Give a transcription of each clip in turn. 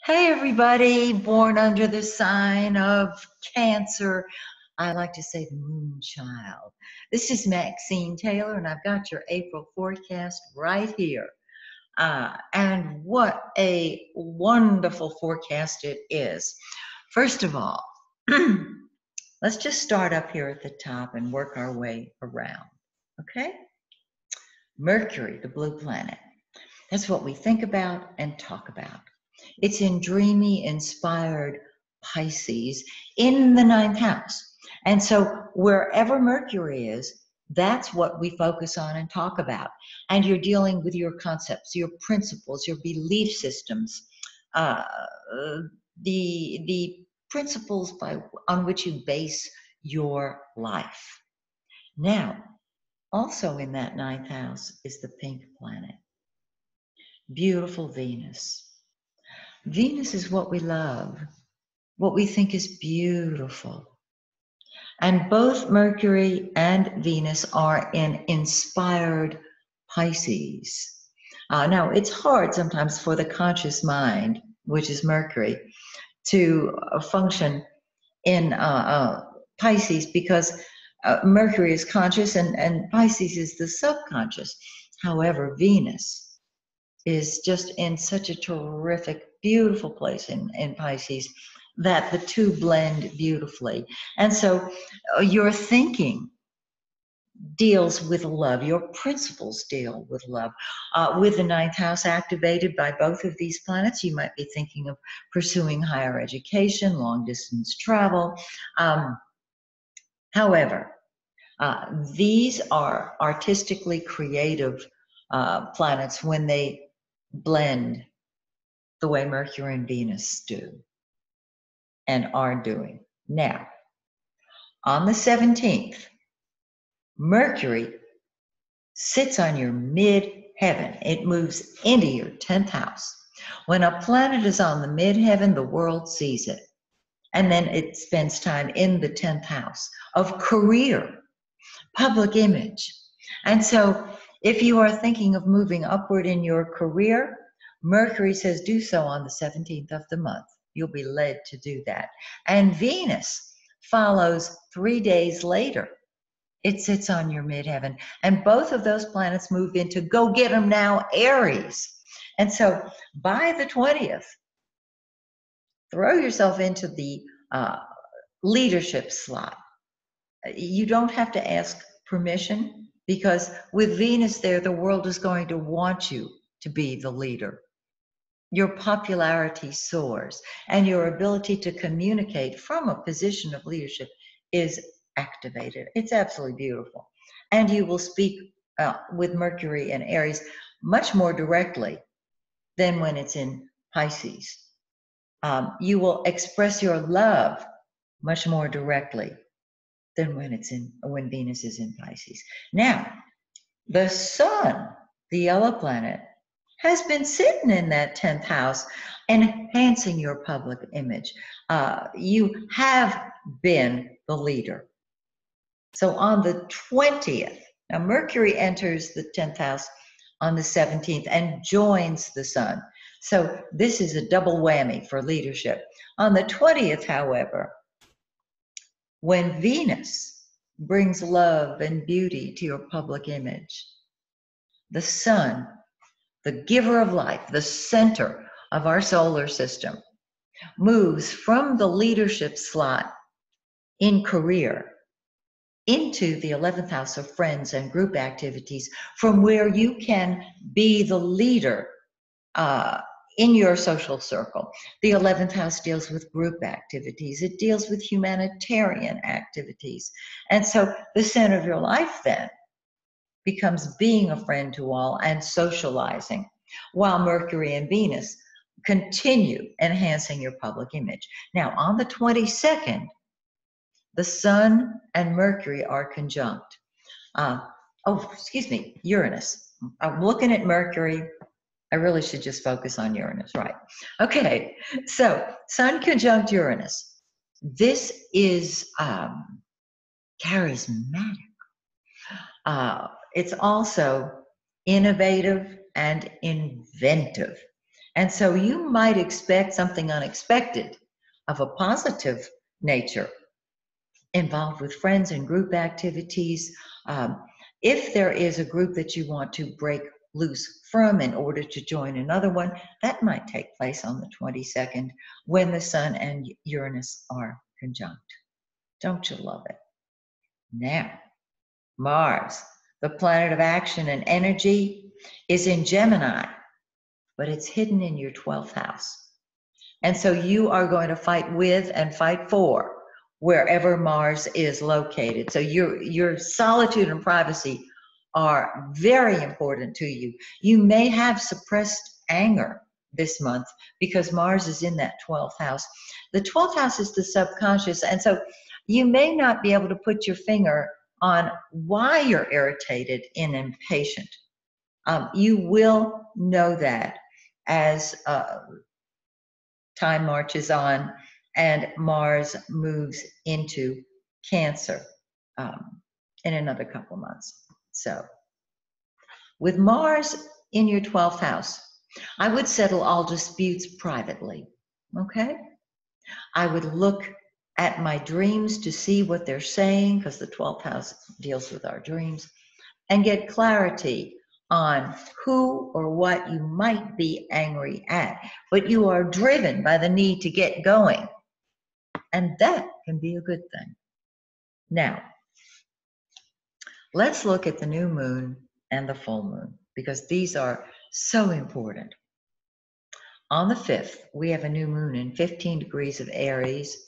Hey everybody, born under the sign of Cancer. I like to say the moon child. This is Maxine Taylor, and I've got your April forecast right here. And what a wonderful forecast it is. First of all, let's just start up here at the top and work our way around, okay? Mercury, the blue planet. That's what we think about and talk about. It's in dreamy, inspired Pisces in the ninth house. And so wherever Mercury is, that's what we focus on and talk about. And you're dealing with your concepts, your principles, your belief systems, uh, the principles on which you base your life. Now, also in that ninth house is the pink planet, beautiful Venus. Venus is what we love, what we think is beautiful. And both Mercury and Venus are in inspired Pisces. Now, it's hard sometimes for the conscious mind, which is Mercury, to function in Pisces because Mercury is conscious and Pisces is the subconscious. However, Venus is just in such a terrific, beautiful place in Pisces that the two blend beautifully. And so your thinking deals with love. Your principles deal with love. With the ninth house activated by both of these planets, you might be thinking of pursuing higher education, long distance travel. However, these are artistically creative planets when they blend the way Mercury and Venus do and are doing. Now, on the 17th, Mercury sits on your midheaven. It moves into your 10th house. When a planet is on the midheaven, the world sees it. And then it spends time in the 10th house of career, public image. And so if you are thinking of moving upward in your career, Mercury says do so on the 17th of the month. You'll be led to do that. And Venus follows 3 days later. It sits on your midheaven. And both of those planets move into go get them now, Aries. And so by the 20th, throw yourself into the leadership slot. You don't have to ask permission because with Venus there, the world is going to want you to be the leader. Your popularity soars and your ability to communicate from a position of leadership is activated. It's absolutely beautiful. And you will speak with Mercury and Aries much more directly than when it's in Pisces. You will express your love much more directly than when Venus is in Pisces. Now, the sun, the yellow planet, has been sitting in that 10th house, enhancing your public image. You have been the leader. So on the 20th, now Mercury enters the 10th house on the 17th and joins the sun. So this is a double whammy for leadership. On the 20th, however, when Venus brings love and beauty to your public image, the sun, the giver of life, the center of our solar system, moves from the leadership slot in career into the 11th house of friends and group activities, from where you can be the leader in your social circle. The 11th house deals with group activities. It deals with humanitarian activities. And so the center of your life then becomes being a friend to all and socializing, while Mercury and Venus continue enhancing your public image. Now, on the 22nd, the sun and Mercury are conjunct. Uranus. I'm looking at Mercury. I really should just focus on Uranus, right? Okay, so sun conjunct Uranus. This is charismatic. It's also innovative and inventive. And so you might expect something unexpected of a positive nature involved with friends and group activities. If there is a group that you want to break loose from in order to join another one, that might take place on the 22nd when the Sun and Uranus are conjunct. Don't you love it? Now, Mars, the planet of action and energy, is in Gemini, but it's hidden in your 12th house. And so you are going to fight with and fight for wherever Mars is located. So your solitude and privacy are very important to you. You may have suppressed anger this month because Mars is in that 12th house. The 12th house is the subconscious, and so you may not be able to put your finger on why you're irritated and impatient. You will know that as time marches on and Mars moves into Cancer in another couple months. So with Mars in your 12th house, I would settle all disputes privately, okay? I would look at my dreams to see what they're saying, because the 12th house deals with our dreams, and get clarity on who or what you might be angry at, but you are driven by the need to get going. And that can be a good thing. Now, let's look at the new moon and the full moon, because these are so important. On the 5th, we have a new moon in 15 degrees of Aries.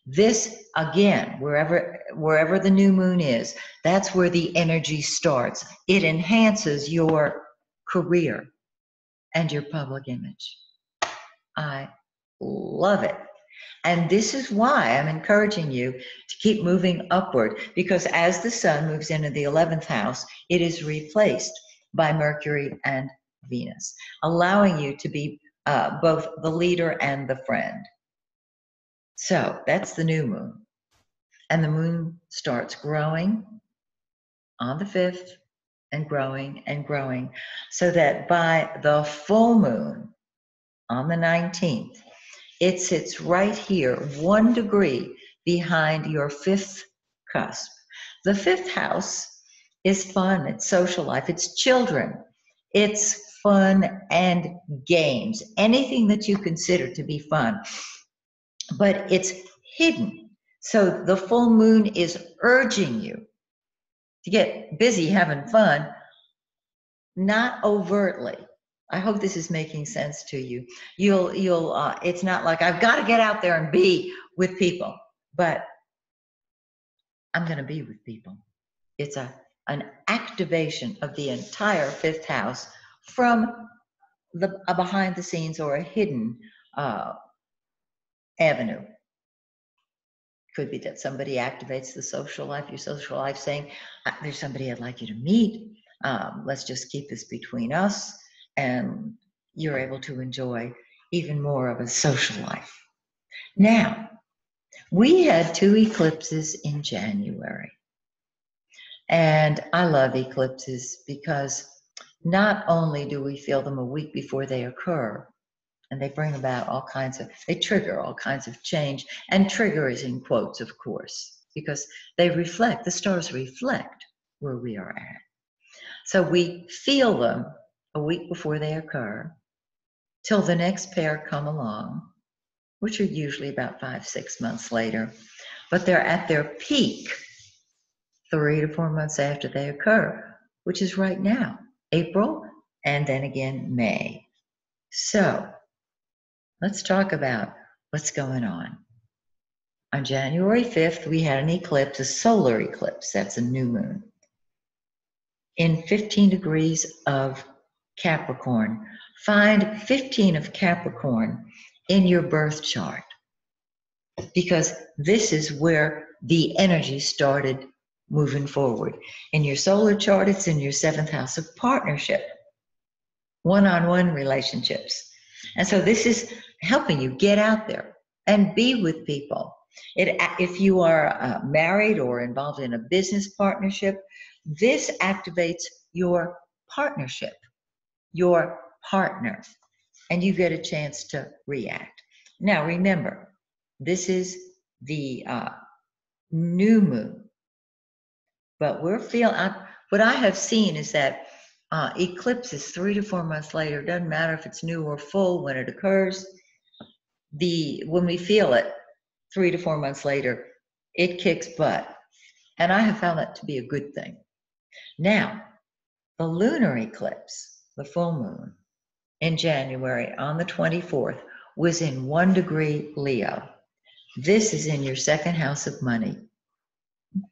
This, again, wherever the new moon is, that's where the energy starts. It enhances your career and your public image. I love it. And this is why I'm encouraging you to keep moving upward, because as the Sun moves into the 11th house, it is replaced by Mercury and Venus, allowing you to be both the leader and the friend. So that's the new moon. And the moon starts growing on the 5th and growing, so that by the full moon on the 19th, it sits right here, 1 degree behind your 5th cusp. The 5th house is fun, it's social life, it's children, it's fun and games, anything that you consider to be fun, but it's hidden. So the full moon is urging you to get busy having fun, not overtly. I hope this is making sense to you. It's not like I've got to get out there and be with people, but I'm going to be with people. It's an activation of the entire 5th house from a behind the scenes or a hidden avenue. Could be that somebody activates the social life, your social life, saying, there's somebody I'd like you to meet. Let's just keep this between us. And you're able to enjoy even more of a social life. Now, we had 2 eclipses in January. And I love eclipses because not only do we feel them a week before they occur, and they bring about they trigger all kinds of change. And trigger is in quotes, of course, because the stars reflect where we are at. So we feel them a week before they occur, till the next pair come along, which are usually about 5-6 months later. But they're at their peak 3 to 4 months after they occur, which is right now, April, and then again May. So let's talk about what's going on. On January 5th, we had an eclipse, a solar eclipse. That's a new moon. In 15 degrees of Capricorn. Find 15 of Capricorn in your birth chart, because this is where the energy started moving forward. In your solar chart, it's in your 7th house of partnership, one-on-one relationships. And so this is helping you get out there and be with people. If you are married or involved in a business partnership, this activates your partnership, your partner. and you get a chance to react. Now, remember, this is the new moon, but what I have seen is that eclipses 3 to 4 months later, doesn't matter if it's new or full when it occurs, when we feel it 3 to 4 months later, it kicks butt. And I have found that to be a good thing. Now, the lunar eclipse, the full moon, in January on the 24th, was in 1 degree Leo. This is in your second house of money.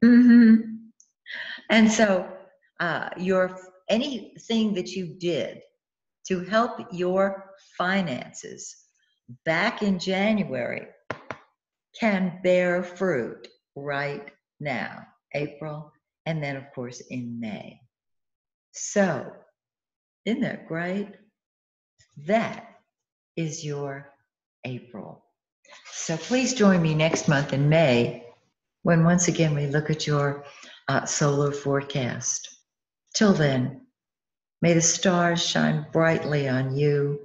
And so anything that you did to help your finances back in January can bear fruit right now, April, and then of course in May. So, isn't that great? That is your April. So please join me next month in May when once again we look at your solar forecast. Till then, may the stars shine brightly on you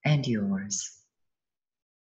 and yours.